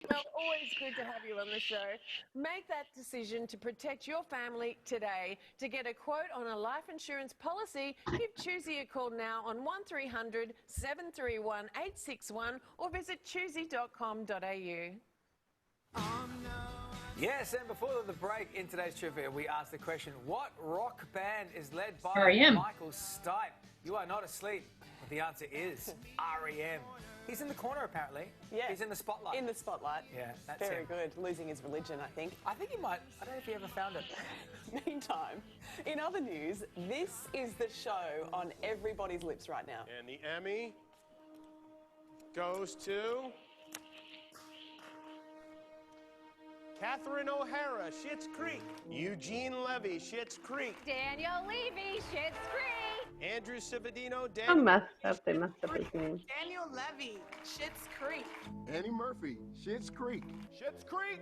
Well, always good to have you on the show. Make that decision to protect your family today. To get a quote on a life insurance policy, give Choosy a call now on 1300 731 861 or visit choosy.com.au. Yes, and before the break in today's trivia, we asked the question, what rock band is led by R.E.M. Michael Stipe? You are not asleep. The answer is R.E.M. He's in the corner, apparently. Yeah. He's in the spotlight. In the spotlight. Yeah, that's Very him. good. Losing his religion, I think. I think he might. I don't know if he ever found it. Meantime, in other news, this is the show on everybody's lips right now. And the Emmy goes to Catherine O'Hara, Schitt's Creek. Eugene Levy, Schitt's Creek. Daniel Levy, Schitt's Creek. Andrew Civadino, How messed up they must have his name. Daniel Levy, Schitt's Creek. Annie Murphy, Schitt's Creek. Schitt's Creek.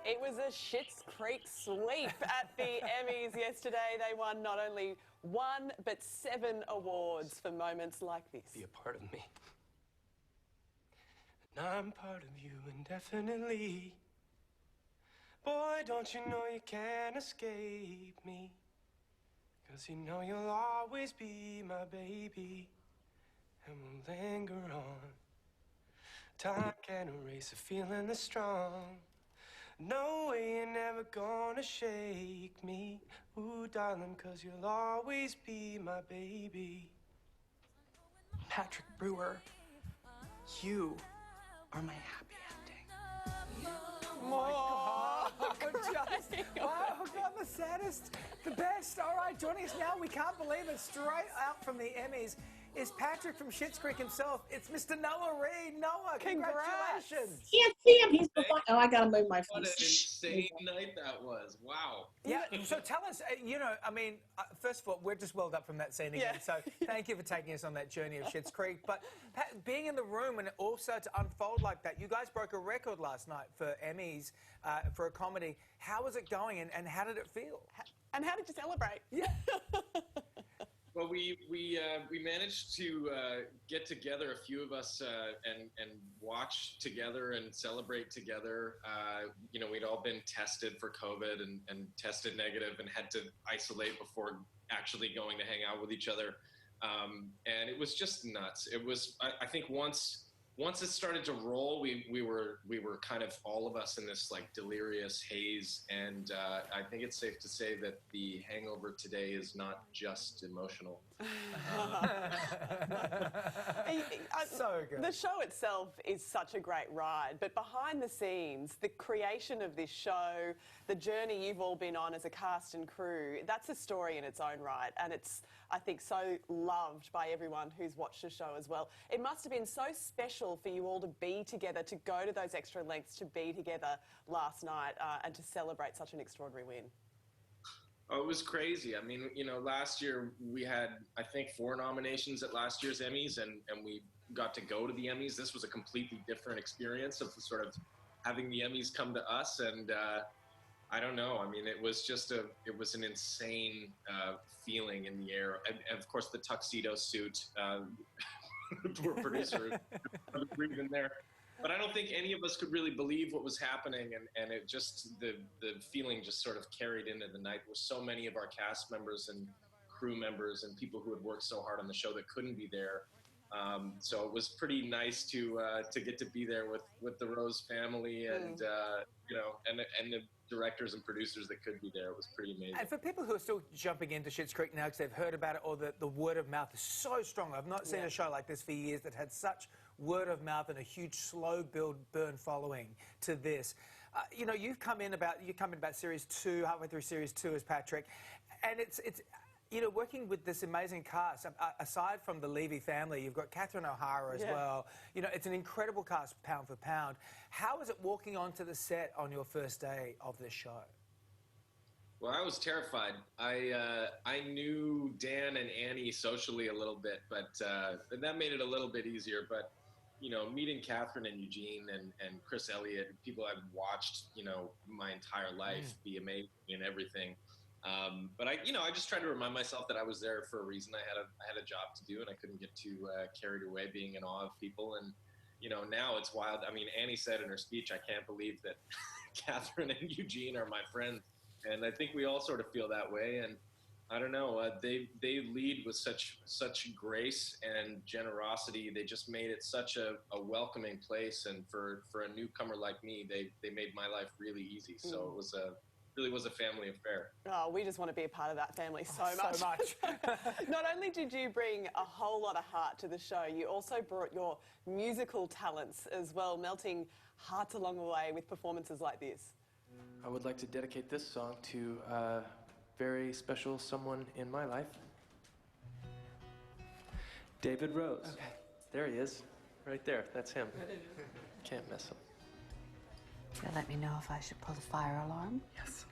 It was a Schitt's Creek sweep at the Emmys yesterday. They won not only 1 but 7 awards for moments like this. Be a part of me. And I'm part of you indefinitely. Boy, don't you know you can't escape me. 'Cause you know you'll always be my baby. And we'll linger on. Time can erase a feeling that's strong. No way you're never gonna shake me. Ooh, darling, 'cause you'll always be my baby. Patrick Brewer, you are my happy ending. Oh, God, the saddest, the best. All right, joining us now, we can't believe it, straight out from the Emmys, is Patrick from Schitt's Creek himself. It's Mr. Noah Reid. Noah, congratulations. Can't see him. He's behind. Oh, I gotta move my phone. What an insane night that was. Wow. Yeah, so tell us, first of all, we're just welled up from that scene again, so thank you for taking us on that journey of Schitt's Creek. But being in the room and also to unfold like that, you guys broke a record last night for Emmys for a comedy. How was it going and how did it feel? And how did you celebrate? Yeah. Well, we managed to get together, a few of us, and watch together and celebrate together. We'd all been tested for COVID and tested negative and had to isolate before actually going to hang out with each other. And it was just nuts. It was, I think once it started to roll, we were kind of all of us in this like delirious haze, and I think it's safe to say that the hangover today is not just emotional. So good. The show itself is such a great ride, but behind the scenes, the creation of this show, the journey you've all been on as a cast and crew, that's a story in its own right, and it's, I think, so loved by everyone who's watched the show as well. It must have been so special for you all to be together, to go to those extra lengths to be together last night and to celebrate such an extraordinary win. Oh, it was crazy. I mean, last year we had, I think, 4 nominations at last year's Emmys, and we got to go to the Emmys. This was a completely different experience of sort of having the Emmys come to us, and I don't know. I mean, it was an insane feeling in the air. And of course, the tuxedo suit, the poor producer breathing there. But I don't think any of us could really believe what was happening, and it just, the feeling just sort of carried into the night. There were so many of our cast members and crew members and people who had worked so hard on the show that couldn't be there. So it was pretty nice to get to be there with the Rose family and and the directors and producers that could be there. It was pretty amazing. And for people who are still jumping into Schitt's Creek now because they've heard about it, or the word of mouth is so strong. I've not seen a show like this for years that had such word of mouth and a huge slow build burn following to this. You've come in about series 2, halfway through series 2 as Patrick, and it's working with this amazing cast. Aside from the Levy family, you've got Catherine O'Hara as well. It's an incredible cast, pound for pound. How was it walking onto the set on your first day of this show? Well, I was terrified. I knew Dan and Annie socially a little bit, but that made it a little bit easier. But meeting Catherine and Eugene and Chris Elliott, people I've watched, my entire life, be amazing and everything. But I just tried to remind myself that I was there for a reason. I had a job to do, and I couldn't get too carried away being in awe of people. And now it's wild. I mean, Annie said in her speech, "I can't believe that Catherine and Eugene are my friends," and I think we all sort of feel that way. And I don't know, they lead with such grace and generosity. They just made it such a welcoming place, and for a newcomer like me, they made my life really easy. So it really was a family affair. Oh, we just want to be a part of that family so much. Not only did you bring a whole lot of heart to the show, you also brought your musical talents as well, melting hearts along the way with performances like this. I would like to dedicate this song to a very special someone in my life. David Rose. Okay. There he is. Right there. That's him. Can't miss him. You'll let me know if I should pull the fire alarm? Yes.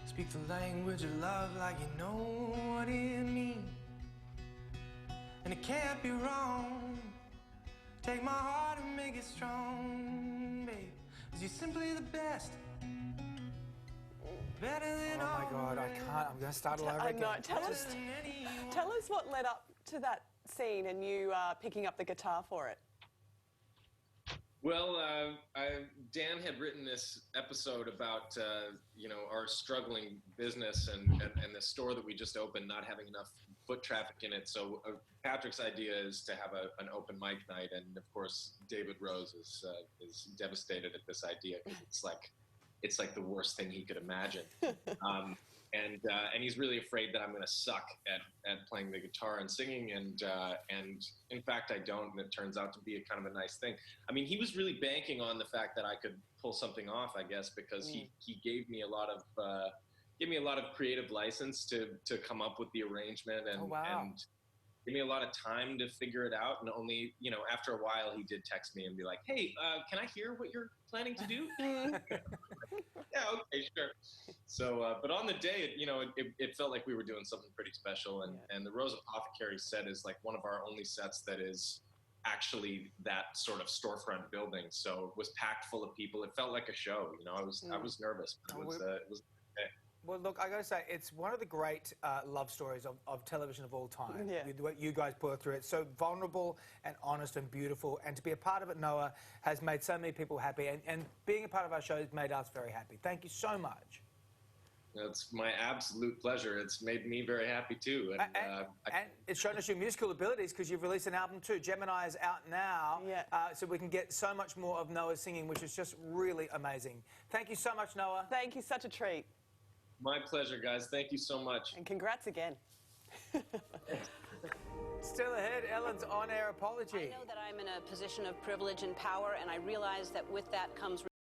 Speak the language of love like you know what it means. And it can't be wrong. Take my heart and make it strong, babe. 'Cause you're simply the best. Better than oh my God, I can't. I'm going to start all over again. I know. Tell us what led up to that scene and you picking up the guitar for it. Well, Dan had written this episode about our struggling business and the store that we just opened not having enough foot traffic in it. So Patrick's idea is to have an open mic night, and of course David Rose is devastated at this idea because it's like the worst thing he could imagine. And he's really afraid that I'm going to suck at playing the guitar and singing, and in fact I don't, and it turns out to be a kind of a nice thing. I mean, he was really banking on the fact that I could pull something off, I guess, because he gave me a lot of creative license to come up with the arrangement and give me a lot of time to figure it out. And only after a while he did text me and be like, "Hey, can I hear what you're planning to do?" Yeah, okay, sure. So, but on the day, it felt like we were doing something pretty special. And the Rose Apothecary set is like one of our only sets that is actually that sort of storefront building. So it was packed full of people. It felt like a show. I was nervous, but it was okay. Well, look, I got to say, it's one of the great love stories of television of all time. Yeah. What you guys put through. It's so vulnerable and honest and beautiful. And to be a part of it, Noah, has made so many people happy. And being a part of our show has made us very happy. Thank you so much. It's my absolute pleasure. It's made me very happy, too. And it's shown us your musical abilities because you've released an album, too. Gemini is out now. Yeah. So we can get so much more of Noah singing, which is just really amazing. Thank you so much, Noah. Thank you. Such a treat. My pleasure, guys. Thank you so much. And congrats again. Still ahead, Ellen's on-air apology. I know that I'm in a position of privilege and power, and I realize that with that comes